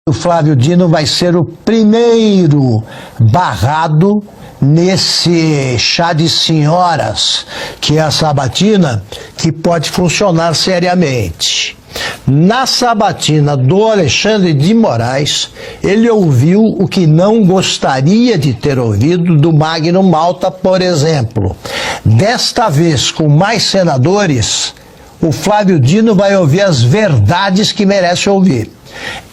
O Flávio Dino vai ser o primeiro barrado nesse chá de senhoras, que é a sabatina, que pode funcionar seriamente. Na sabatina do Alexandre de Moraes, ele ouviu o que não gostaria de ter ouvido do Magno Malta, por exemplo. Desta vez, com mais senadores, o Flávio Dino vai ouvir as verdades que merece ouvir.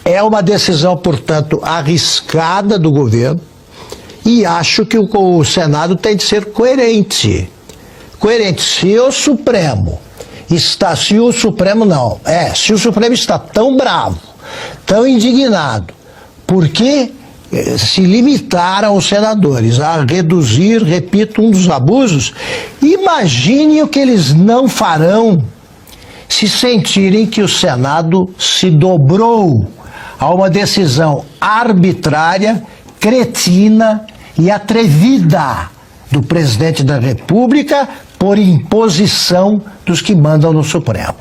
É uma decisão, portanto, arriscada do governo e acho que o Senado tem de ser coerente. Coerente. Se o Supremo está, se o Supremo está tão bravo, tão indignado, por que se limitaram os senadores a reduzir, repito, um dos abusos? Imagine o que eles não farão se sentirem que o Senado se dobrou a uma decisão arbitrária, cretina e atrevida do presidente da República por imposição dos que mandam no Supremo.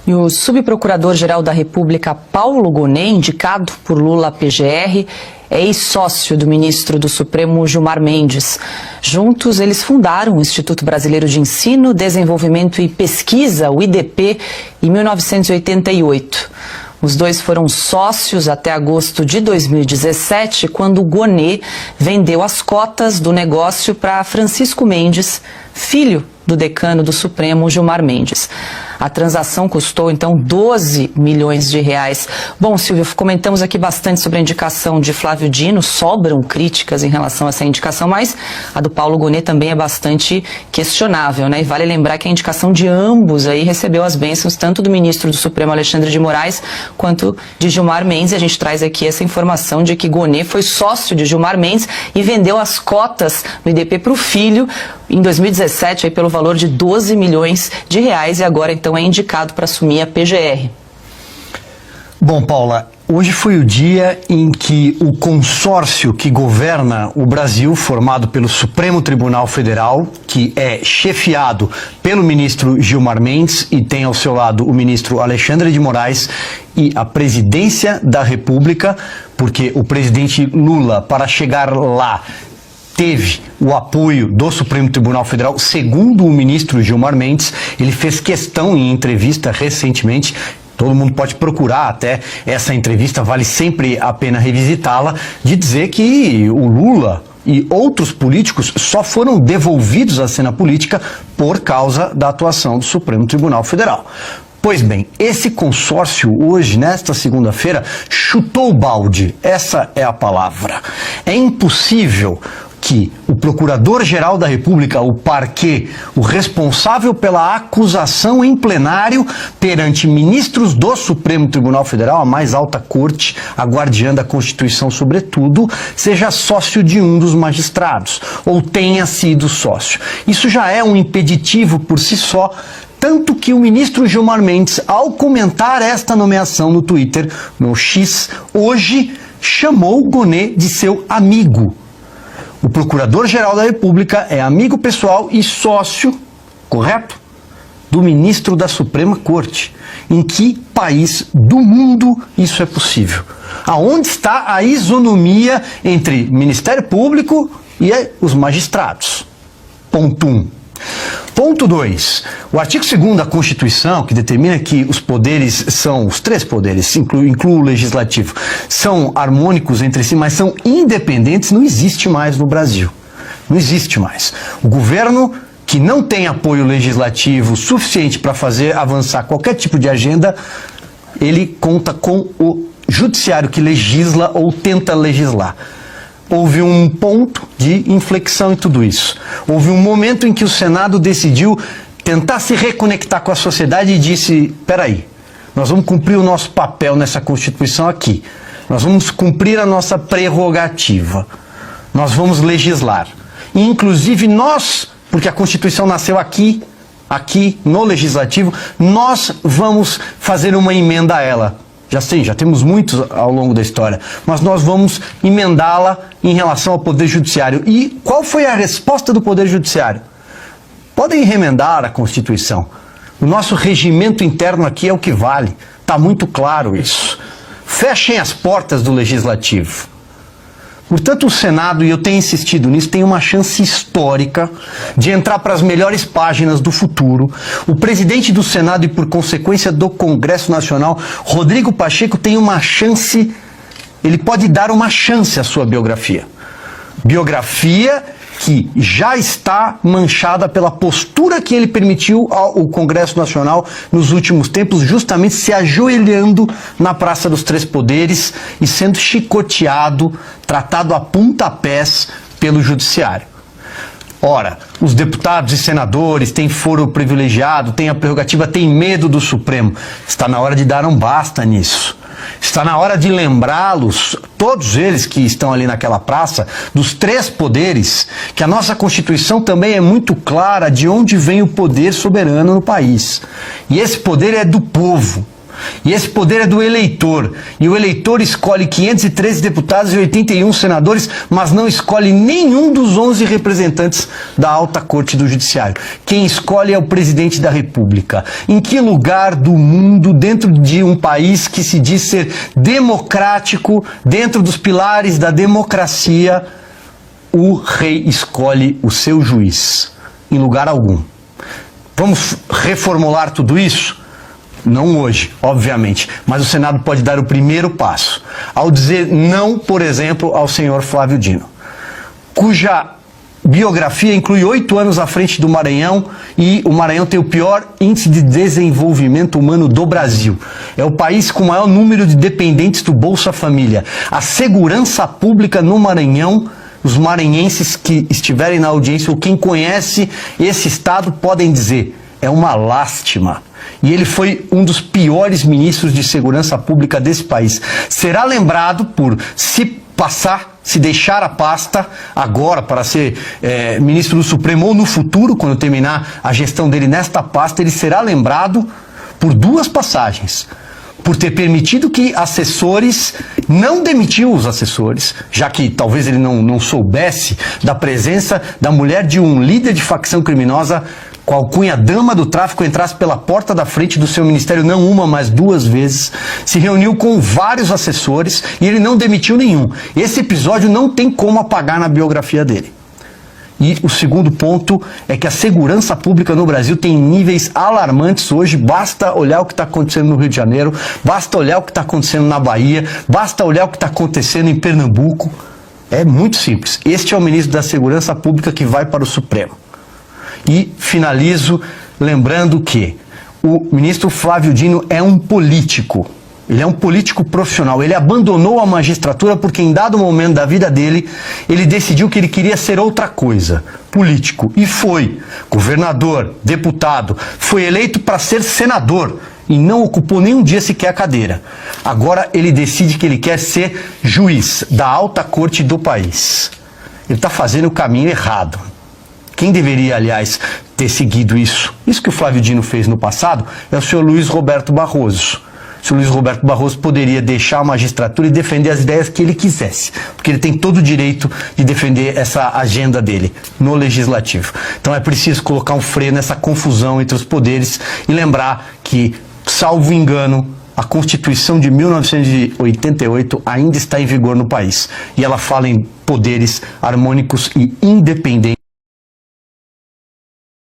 E o subprocurador-geral da República, Paulo Gonet, indicado por Lula PGR, é ex-sócio do ministro do Supremo, Gilmar Mendes. Juntos, eles fundaram o Instituto Brasileiro de Ensino, Desenvolvimento e Pesquisa, o IDP, em 1988. Os dois foram sócios até agosto de 2017, quando Gonet vendeu as cotas do negócio para Francisco Mendes, filho do decano do Supremo, Gilmar Mendes. A transação custou, então, 12 milhões de reais. Bom, Silvio, comentamos aqui bastante sobre a indicação de Flávio Dino, sobram críticas em relação a essa indicação, mas a do Paulo Gonet também é bastante questionável, né? E vale lembrar que a indicação de ambos aí recebeu as bênçãos tanto do ministro do Supremo, Alexandre de Moraes, quanto de Gilmar Mendes. E a gente traz aqui essa informação de que Gonet foi sócio de Gilmar Mendes e vendeu as cotas no IDP para o filho em 2017 aí pelo valor de 12 milhões de reais e agora então é indicado para assumir a PGR. Bom, Paula, hoje foi o dia em que o consórcio que governa o Brasil, formado pelo Supremo Tribunal Federal, que é chefiado pelo ministro Gilmar Mendes e tem ao seu lado o ministro Alexandre de Moraes, e a presidência da República, porque o presidente Lula, para chegar lá, teve o apoio do Supremo Tribunal Federal, segundo o ministro Gilmar Mendes. Ele fez questão em entrevista recentemente, todo mundo pode procurar até essa entrevista, vale sempre a pena revisitá-la, de dizer que o Lula e outros políticos só foram devolvidos à cena política por causa da atuação do Supremo Tribunal Federal. Pois bem, esse consórcio hoje, nesta segunda-feira, chutou o balde. Essa é a palavra. É impossível que o Procurador-Geral da República, o parquê, o responsável pela acusação em plenário perante ministros do Supremo Tribunal Federal, a mais alta corte, a guardiã da Constituição sobretudo, seja sócio de um dos magistrados, ou tenha sido sócio. Isso já é um impeditivo por si só, tanto que o ministro Gilmar Mendes, ao comentar esta nomeação no Twitter, no X, hoje chamou Gonet de seu amigo. O Procurador-Geral da República é amigo pessoal e sócio, correto? Do ministro da Suprema Corte. Em que país do mundo isso é possível? Aonde está a isonomia entre Ministério Público e os magistrados? Ponto 1. Ponto 2. O artigo 2º da Constituição, que determina que os poderes são, os três poderes, inclui o legislativo, são harmônicos entre si, mas são independentes, não existe mais no Brasil. Não existe mais. O governo que não tem apoio legislativo suficiente para fazer avançar qualquer tipo de agenda, ele conta com o judiciário que legisla ou tenta legislar. Houve um ponto de inflexão em tudo isso. Houve um momento em que o Senado decidiu tentar se reconectar com a sociedade e disse, peraí, nós vamos cumprir o nosso papel nessa Constituição aqui. Nós vamos cumprir a nossa prerrogativa. Nós vamos legislar. E, inclusive nós, porque a Constituição nasceu aqui no Legislativo, nós vamos fazer uma emenda a ela. Já temos muitos ao longo da história, mas nós vamos emendá-la em relação ao Poder Judiciário. E qual foi a resposta do Poder Judiciário? Podem remendar a Constituição. O nosso regimento interno aqui é o que vale. Está muito claro isso. Fechem as portas do Legislativo. Portanto, o Senado, e eu tenho insistido nisso, tem uma chance histórica de entrar para as melhores páginas do futuro. O presidente do Senado e, por consequência, do Congresso Nacional, Rodrigo Pacheco, tem uma chance, ele pode dar uma chance à sua biografia. Biografia que já está manchada pela postura que ele permitiu ao Congresso Nacional nos últimos tempos, justamente se ajoelhando na Praça dos Três Poderes e sendo chicoteado, tratado a pontapés pelo Judiciário. Ora, os deputados e senadores têm foro privilegiado, têm a prerrogativa, têm medo do Supremo. Está na hora de dar um basta nisso. Está na hora de lembrá-los, todos eles que estão ali naquela praça, dos três poderes, que a nossa Constituição também é muito clara de onde vem o poder soberano no país. E esse poder é do povo. E esse poder é do eleitor. E o eleitor escolhe 513 deputados e 81 senadores, mas não escolhe nenhum dos 11 representantes da Alta Corte do Judiciário. Quem escolhe é o presidente da República. Em que lugar do mundo, dentro de um país que se diz ser democrático, dentro dos pilares da democracia, o rei escolhe o seu juiz? Em lugar algum. Vamos reformular tudo isso? Não hoje, obviamente, mas o Senado pode dar o primeiro passo ao dizer não, por exemplo, ao senhor Flávio Dino, cuja biografia inclui 8 anos à frente do Maranhão, e o Maranhão tem o pior índice de desenvolvimento humano do Brasil. É o país com o maior número de dependentes do Bolsa Família. A segurança pública no Maranhão, os maranhenses que estiverem na audiência ou quem conhece esse estado podem dizer, é uma lástima. E ele foi um dos piores ministros de segurança pública desse país. Será lembrado por se deixar a pasta agora para ser ministro do Supremo ou no futuro, quando terminar a gestão dele nesta pasta, ele será lembrado por 2 passagens. Por ter permitido que assessores, não demitiu os assessores, já que talvez ele não soubesse da presença da mulher de um líder de facção criminosa, com a alcunha dama do tráfico, entrasse pela porta da frente do seu ministério não uma, mas 2 vezes, se reuniu com vários assessores e ele não demitiu nenhum. Esse episódio não tem como apagar na biografia dele. E o segundo ponto é que a segurança pública no Brasil tem níveis alarmantes hoje. Basta olhar o que está acontecendo no Rio de Janeiro, basta olhar o que está acontecendo na Bahia, basta olhar o que está acontecendo em Pernambuco. É muito simples. Este é o ministro da Segurança Pública que vai para o Supremo. E finalizo lembrando que o ministro Flávio Dino é um político. Ele é um político profissional. Ele abandonou a magistratura porque em dado momento da vida dele, ele decidiu que ele queria ser outra coisa, político. E foi governador, deputado, foi eleito para ser senador e não ocupou nenhum dia sequer a cadeira. Agora ele decide que ele quer ser juiz da alta corte do país. Ele está fazendo o caminho errado. Quem deveria, aliás, ter seguido isso? Isso que o Flávio Dino fez no passado é o senhor Luiz Roberto Barroso. O senhor Luiz Roberto Barroso poderia deixar a magistratura e defender as ideias que ele quisesse, porque ele tem todo o direito de defender essa agenda dele no Legislativo. Então é preciso colocar um freio nessa confusão entre os poderes e lembrar que, salvo engano, a Constituição de 1988 ainda está em vigor no país. E ela fala em poderes harmônicos e independentes.